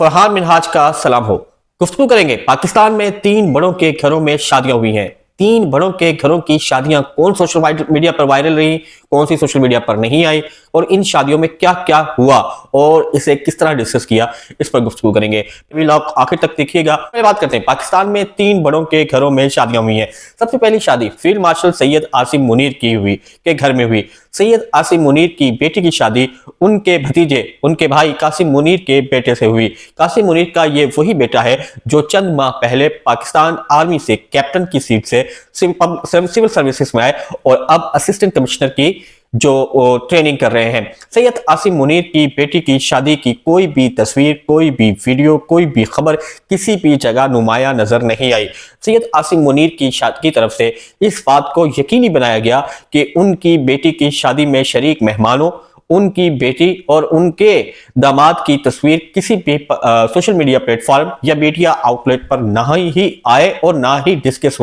फरहान मिनहाज का सलाम हो। गुफ्तगू करेंगे पाकिस्तान में 3 बड़ों के घरों में शादियां हुई हैं। 3 बड़ों के घरों की शादियां कौन सोशल मीडिया पर वायरल रही, कौन सी सोशल मीडिया पर नहीं आई और इन शादियों में क्या क्या हुआ और इसे किस तरह डिस्कस किया, इस पर गुफ्तगू करेंगे। व्लॉग आखिर तक देखिएगा। बात करते हैं पाकिस्तान में 3 बड़ों के घरों में शादियां हुई हैं। सबसे पहली शादी फील्ड मार्शल सैयद आसिम मुनीर की हुई के घर में हुई। सैयद आसिम मुनीर की बेटी की शादी उनके भतीजे, उनके भाई कासिम मुनीर के बेटे से हुई। कासिम मुनीर का ये वही बेटा है जो चंद माह पहले पाकिस्तान आर्मी से कैप्टन की सीट से सिविल सर्विसेज में आए और अब असिस्टेंट कमिश्नर की जो ट्रेनिंग कर रहे हैं। सैयद आसिम मुनीर की बेटी की शादी की कोई भी तस्वीर, कोई भी वीडियो, कोई भी खबर किसी भी जगह नुमाया नजर नहीं आई। सैयद आसिम मुनीर की तरफ से इस बात को यकीनी बनाया गया कि उनकी बेटी की शादी में शरीक मेहमानों, उनकी बेटी और उनके दामाद की तस्वीर किसी भी सोशल मीडिया प्लेटफॉर्म या मीडिया आउटलेट पर ना ही आए और ना ही डिस्कस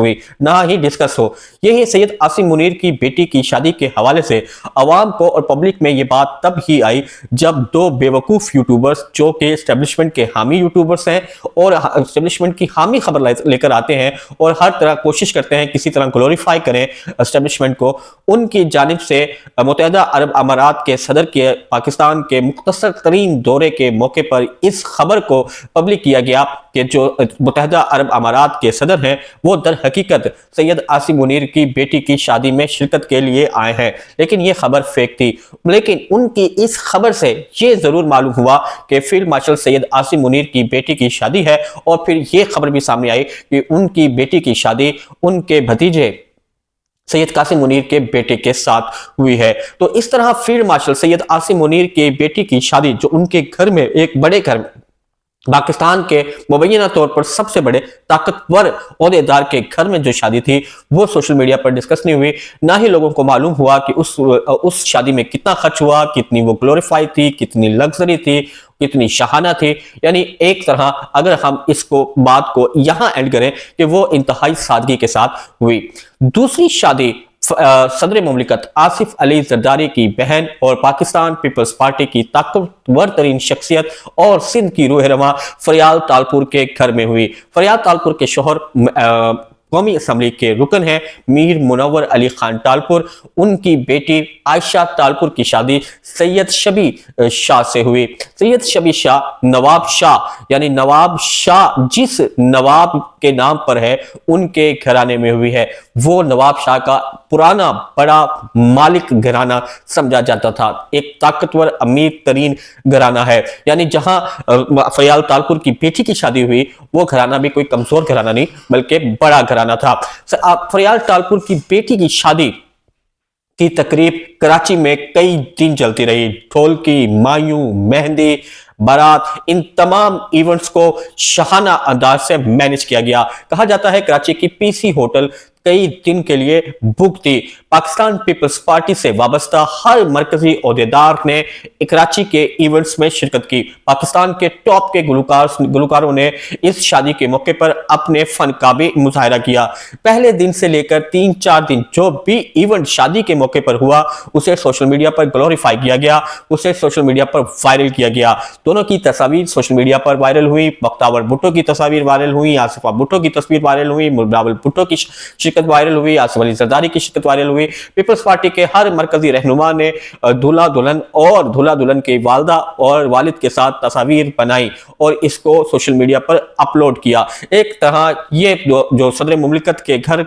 हो। यही सैयद आसिम मुनीर की बेटी की शादी के हवाले से अवाम को और पब्लिक में ये बात तब ही आई जब 2 बेवकूफ यूट्यूबर्स जो कि एस्टेब्लिशमेंट के हामी यूट्यूबर्स हैं और एस्टेब्लिशमेंट की हामी खबर लेकर आते हैं और हर तरह कोशिश करते हैं किसी तरह ग्लोरीफाई करें एस्टेब्लिशमेंट को, उनकी जानिब से मुत्तहिदा अरब अमारात के सदर के पाकिस्तान के मुख्तसर तरीन दौरे के मौके पर इस खबर को पब्लिक किया गया कि जो मुत्तहिदा अरब अमारात के सदर हैं वो दर हकीकत सैयद आसिम मुनीर की बेटी की शादी में शिरकत के लिए आए हैं। लेकिन ये खबर फेक थी। लेकिन उनकी इस खबर से ये जरूर मालूम हुआ कि फील्ड मार्शल सैयद आसिम मुनीर की बेटी की शादी है और फिर ये खबर भी सामने आई कि उनकी बेटी की शादी उनके भतीजे सैयद कासिम मुनीर के बेटे के साथ हुई है। तो इस तरह फील्ड मार्शल सैयद आसिम मुनीर के बेटी की शादी जो उनके घर में, एक बड़े घर में, पाकिस्तान के मुबैना तौर पर सबसे बड़े ताकतवर ओहदेदार के घर में जो शादी थी वो सोशल मीडिया पर डिस्कस नहीं हुई। ना ही लोगों को मालूम हुआ कि उस शादी में कितना खर्च हुआ, कितनी वो ग्लोरीफाई थी, कितनी लग्जरी थी, कितनी शाहाना थी। यानी एक तरह अगर हम इसको बात को यहां एंड करें कि वो इंतहाई सादगी के साथ हुई। दूसरी शादी सदर मुमलिकत आसिफ अली जरदारी की बहन और पाकिस्तान पीपल्स पार्टी की ताकतवर तरीन शख्सियत और सिंध की रूहरमा फरियाल तालपुर के घर में हुई। फरियाल तालपुर के शोहर कौमी असम्बली के रुकन हैं मीर मुनव्वर अली खान तालपुर। उनकी बेटी आयशा तालपुर की शादी सैयद शबी शाह से हुई। सैयद शबी शाह नवाब शाह, यानी नवाब शाह जिस नवाब के नाम पर है उनके घराने में हुई है। वो नवाब शाह का पुराना बड़ा मालिक घराना समझा जाता था, एक ताकतवर अमीर तरीन घराना है। यानी जहां फरियाल तालपुर की बेटी की शादी हुई वो घराना भी कोई कमजोर घराना नहीं बल्कि बड़ा घराना था। फरियाल तालपुर की बेटी की शादी की तकरीब कराची में कई दिन चलती रही। ढोलकी, मायूं, मेहंदी, बारात, इन तमाम इवेंट्स को शाहाना अंदाज से मैनेज किया गया। कहा जाता है कराची की पीसी होटल कई दिन के लिए बुक थी। पाकिस्तान पीपल्स पार्टी से वाबस्ता हर मरकजी ओहदेदार ने कराची के इवेंट्स में शिरकत की। पाकिस्तान के टॉप के गुलकारों ने इस शादी के मौके पर अपने फन का भी मुजाहरा किया। पहले दिन से लेकर 3-4 दिन जो भी इवेंट शादी के मौके पर हुआ उसे सोशल मीडिया पर ग्लोरीफाई किया गया, उसे सोशल मीडिया पर वायरल किया गया। दोनों की तस्वीर सोशल मीडिया पर वायरल हुई। बख्तावर भुट्टो की तस्वीर वायरल हुई, आसिफा भुट्टो की तस्वीर वायरल हुई, बिलावल भुट्टो की शिरकत वायरल हुई, आसिफ अली जरदारी की शिरकत वायरल हुई। पीपल्स पार्टी के हर मरकजी रहनुमा ने दूल्हा दुल्हन और दूल्हा दुल्हन के वालदा और वालिद के साथ तस्वीर बनाई और इसको सोशल मीडिया पर अपलोड किया। एक तरह ये जो सदर मुमलिकत के घर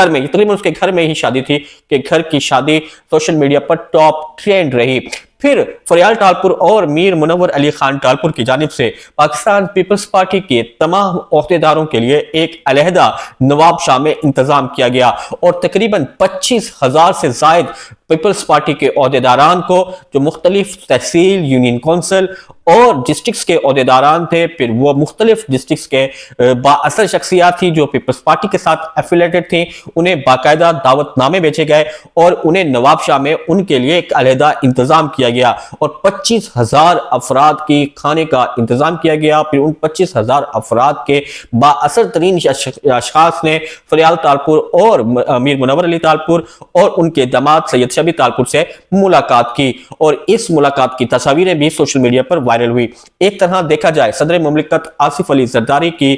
में, तकरीबन उसके घर में ही शादी थी कि घर की शादी सोशल मीडिया पर टॉप ट्रेंड रही। फिर फरियाल तालपुर और मीर मुनव्वर अली खान तालपुर की जानिब से पाकिस्तान पीपल्स पार्टी के तमाम ओहदेदारों के लिए एक अलहदा नवाब शाह में इंतजाम किया गया और तकरीबन 25,000 से जायद पीपल्स पार्टी के ओहदेदारान को, जो मुख्तलिफ तहसील, यूनियन काउंसिल और डिस्ट्रिक्ट्स के ओहदेदारान थे, फिर वो मुख्तलिफ डिस्ट्रिक्ट्स के बाअसर शख्सियात थी जो पीपल्स पार्टी के साथ एफिलेटेड थी, उन्हें बाकायदा दावतनामे भेजे गए और उन्हें नवाब शाह में उनके लिए एक अलहदा इंतजाम किया گیا اور 25,000 افراد کی کھانے کا انتظام کیا گیا. پھر ان 25,000 افراد کے بااثر ترین اشخاص نے فریال تالپور اور امیر منور علی تالپور اور ان کے داماد سید شبی تالپور سے ملاقات کی اور اس ملاقات کی تصاویریں بھی سوشل میڈیا پر وائرل ہوئی. ایک طرح دیکھا جائے صدر مملکت آصف علی زرداری کی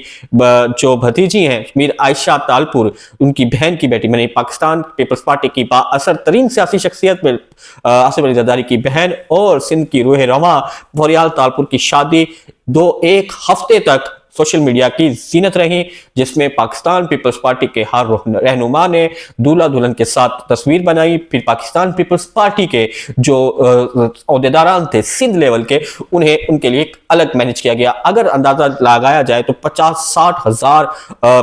جو بھتیجی ہیں میر عائشہ تالپور، ان کی بہن کی بیٹی، میں نے پاکستان پیپلز پارٹی کی بااثر ترین سیاسی شخصیت میں آصف علی زرداری کی بہن اور سندھ کی روح رواں فریال تالپور کی شادی ایک ہفتے تک سوشل میڈیا کی زینت رہی، جس میں پاکستان پیپلز پارٹی کے ہر رہنما نے دولہا دلہن کے ساتھ تصویر بنائی. پھر پاکستان پیپلز پارٹی کے جو عہدیداران تھے سندھ لیول کے، انہیں ان کے لیے ایک الگ مینج کیا گیا. اگر اندازہ لگایا جائے تو 50-60 ہزار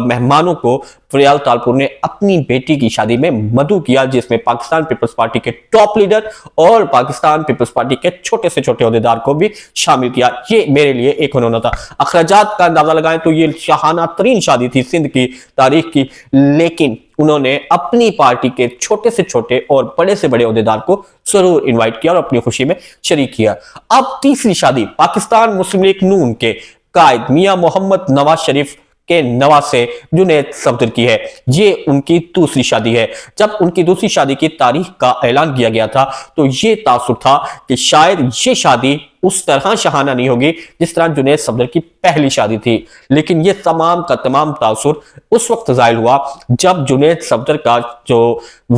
مہمانوں کو فریال تالپور نے اپنی بیٹی کی شادی میں مدعو کیا، جس میں پاکستان پیپلز پارٹی کے ٹاپ لیڈر اور پاکستان پیپلز پارٹی کے چھوٹے سے چھوٹے عہدیدار کو بھی شامل کیا. یہ میرے لیے ایک ہنر تھا. اخراجات کا اندازہ لگائیں تو یہ شاہانہ ترین شادی تھی سندھ کی تاریخ کی، لیکن انہوں نے اپنی پارٹی کے چھوٹے سے چھوٹے اور بڑے سے بڑے عہدیدار کو ضرور انوائٹ کیا اور اپنی خوشی میں شریک کیا. اب تیسری شادی پاکستان مسلم لیگ نون کے قائد میاں محمد نواز شریف کے نواسے جنید صفدر کی ہے. یہ ان کی دوسری شادی ہے. جب ان کی دوسری شادی کی تاریخ کا اعلان کیا گیا تھا تو یہ تاثر تھا کہ شاید یہ شادی اس طرح شاہانہ نہیں ہوگی جس طرح جنید صفدر کی پہلی شادی تھی، لیکن یہ تمام کا تمام تاثر اس وقت ظاہر ہوا جب جنید صفدر کا جو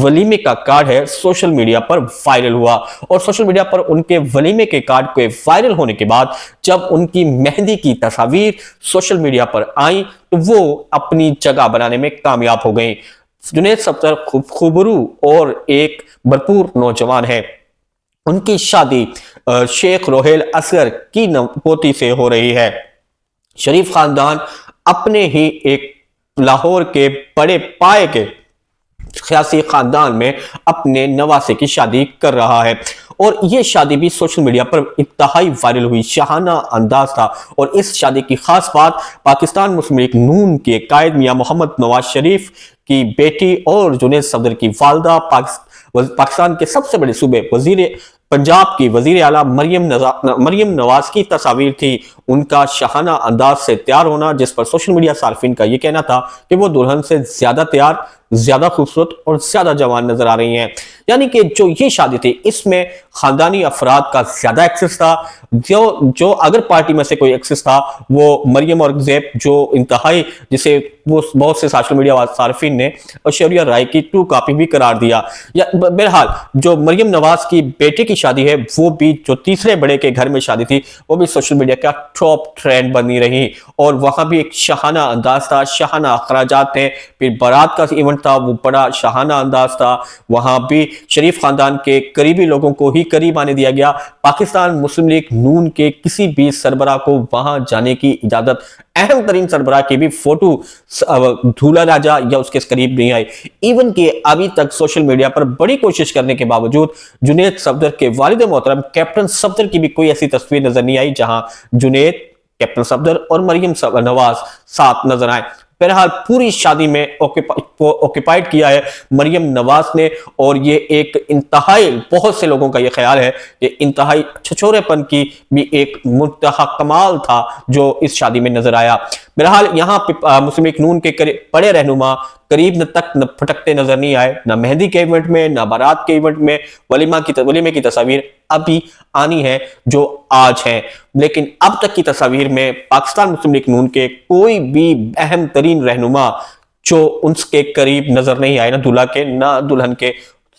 ولیمے کا کارڈ ہے سوشل میڈیا پر وائرل ہوا. اور سوشل میڈیا پر ان کے ولیمے کے کارڈ کے وائرل ہونے کے بعد جب ان کی مہندی کی تصاویر سوشل میڈیا پر آئیں تو وہ اپنی جگہ بنانے میں کامیاب ہو گئیں. جنید صفدر خوبرو اور ایک بھرپور نوجوان ہے. ان کی شادی شیخ روہیل اصغر کی پوتی سے ہو رہی ہے. شریف خاندان اپنے ہی ایک لاہور کے بڑے پائے کے سیاسی خاندان میں اپنے نواسے کی شادی کر رہا ہے اور یہ شادی بھی سوشل میڈیا پر انتہائی وائرل ہوئی. شاہانہ انداز تھا اور اس شادی کی خاص بات پاکستان مسلم لیگ نون کے قائد میاں محمد نواز شریف کی بیٹی اور جنید صفدر کی والدہ پاکستان کے سب سے بڑے صوبے پنجاب کی وزیر اعلیٰ مریم نواز کی تصاویر تھی. ان کا شاہانہ انداز سے تیار ہونا جس پر سوشل میڈیا صارفین کا یہ کہنا تھا کہ وہ دلہن سے زیادہ تیار، زیادہ خوبصورت اور زیادہ جوان نظر آ رہی ہیں. یعنی کہ جو یہ شادی تھی اس میں خاندانی افراد کا زیادہ ایکسس تھا. جو اگر پارٹی میں سے کوئی ایکسس تھا وہ مریم اورنگزیب جو انتہائی جسے وہ بہت سے سوشل میڈیا صارفین نے ایشوریا رائے کی 2 کاپی بھی قرار دیا. بہرحال جو مریم نواز کی بیٹے کی شادی ہے وہ بھی جو تیسرے بڑے کے گھر میں شادی تھی وہ بھی سوشل میڈیا کا ٹاپ ٹرینڈ بنی رہی اور وہاں بھی ایک شاہانہ انداز تھا، شاہانہ اخراجات تھے. پھر بارات کا ایونٹ تھا وہ بڑا شاہانہ انداز تھا. وہاں بھی شریف خاندان کے قریبی لوگوں کو ہی قریب آنے دیا گیا. پاکستان مسلم لیگ نون کے کسی بھی سربراہ کو وہاں جانے کی اجازت، اہم ترین سربراہ کی بھی فوٹو دھولا راجہ یا اس کے قریب نہیں آئی. ایون کہ ابھی تک سوشل میڈیا پر بڑی کوشش کرنے کے باوجود جنید صفدر کے والد محترم کیپٹن صفدر کی بھی کوئی ایسی تصویر نظر نہیں آئی جہاں جنید، کیپٹن صفدر اور مریم نواز ساتھ نظر آئے. بہرحال پوری شادی میں اوکیپائیڈ کیا ہے مریم نواز نے اور یہ ایک انتہائی، بہت سے لوگوں کا یہ خیال ہے کہ انتہائی چھچورے پن کی بھی ایک منتہا کمال تھا جو اس شادی میں نظر آیا. بہرحال یہاں پہ مسلم لیگ نون کے بڑے رہنما قریب تک پھٹکتے نظر نہیں آئے، نہ مہندی کے ایونٹ میں نہ بارات کے ایونٹ میں. ولیمے کی تصاویر ابھی آنی ہے جو آج ہیں، لیکن اب تک کی تصاویر میں پاکستان مسلم لیگ نون کے کوئی بھی اہم ترین رہنما جو ان کے قریب نظر نہیں آئے، نہ دولہا کے نہ دلہن کے،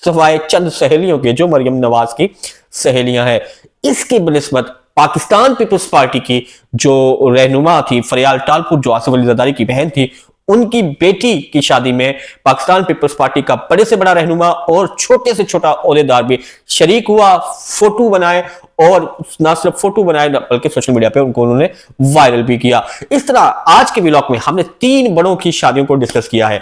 سوائے چند سہیلیوں کے جو مریم نواز کی سہیلیاں ہیں. اس کی بنسبت پاکستان پیپلز پارٹی کی جو رہنما تھی فریال تالپور جو آصف علی زرداری کی بہن تھی، ان کی بیٹی کی شادی میں پاکستان پیپلز پارٹی کا بڑے سے بڑا رہنما اور چھوٹے سے چھوٹا عہدیدار بھی شریک ہوا. فوٹو بنائے اور نہ صرف فوٹو بنائے بلکہ سوشل میڈیا پہ ان کو انہوں نے وائرل بھی کیا. اس طرح آج کے ولاگ میں ہم نے 3 بڑوں کی شادیوں کو ڈسکس کیا ہے.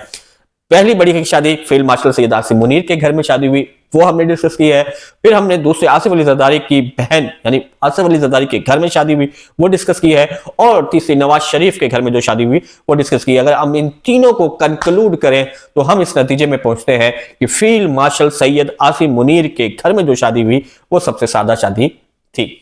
पहली बड़ी शादी फील्ड मार्शल सैयद आसिम मुनीर के घर में शादी हुई, वो हमने डिस्कस की है। फिर हमने दूसरे आसिफ अली जरदारी की बहन यानी आसिफ अली जरदारी के घर में शादी हुई, वो डिस्कस की है। और तीसरी नवाज शरीफ के घर में जो शादी हुई वो डिस्कस की है। अगर हम इन तीनों को कंक्लूड करें तो हम इस नतीजे में पहुंचते हैं कि फील्ड मार्शल सैयद आसिम मुनीर के घर में जो शादी हुई वो सबसे सादा शादी थी।